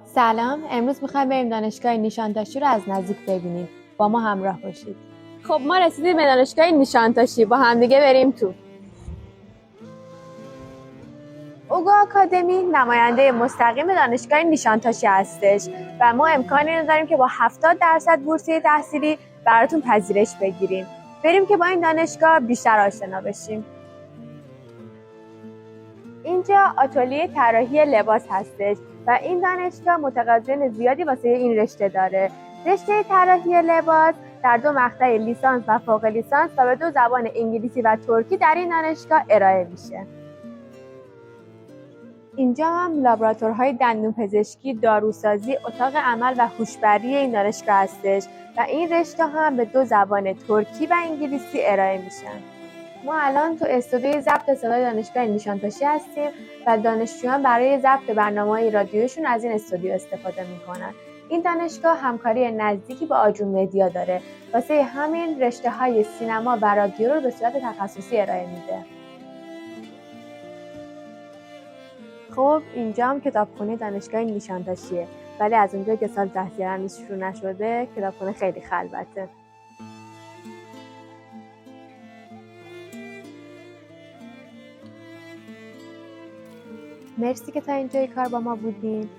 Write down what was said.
سلام، امروز میخوایم بریم دانشگاه نیشانتاشی رو از نزدیک ببینیم. با ما همراه باشید. خب ما رسیدیم به دانشگاه نیشانتاشی، با همدیگه بریم تو. اوگو آکادمی نماینده مستقیم دانشگاه نیشانتاشی هستش و ما امکانی رو داریم که با 70% بورسیه تحصیلی براتون پذیرش بگیریم. بریم که با این دانشگاه بیشتر آشنا بشیم. اینجا آتلیه طراحی لباس هستش و این دانشگاه متقاضیان زیادی واسه این رشته داره. رشته طراحی لباس در 2 مقطع لیسانس و فوق لیسانس و به 2 زبان انگلیسی و ترکی در این دانشگاه ارائه میشه. اینجا هم لابراتورهای دندونپزشکی، داروسازی، اتاق عمل و هوشبری این دانشگاه هستش و این رشته هم به 2 زبان ترکی و انگلیسی ارائه میشن. ما الان تو استودیوی ضبط صدای دانشگاه نیشانتاشی هستیم و دانشجویان برای ضبط برنامه‌های رادیویشون از این استودیو استفاده میکنن. این دانشگاه همکاری نزدیکی با آجون مدیا داره. واسه همین رشته‌های سینما و رادیو رو به صورت تخصصی ارائه میده. خب اینجا هم کتابخونه دانشگاه نیشانتاشیه، ولی از اونجایی که سال تحصیلی هنوز شروع نشده کتابخونه خیلی خلوته. مرسی که تا اینجای کار با ما بودین.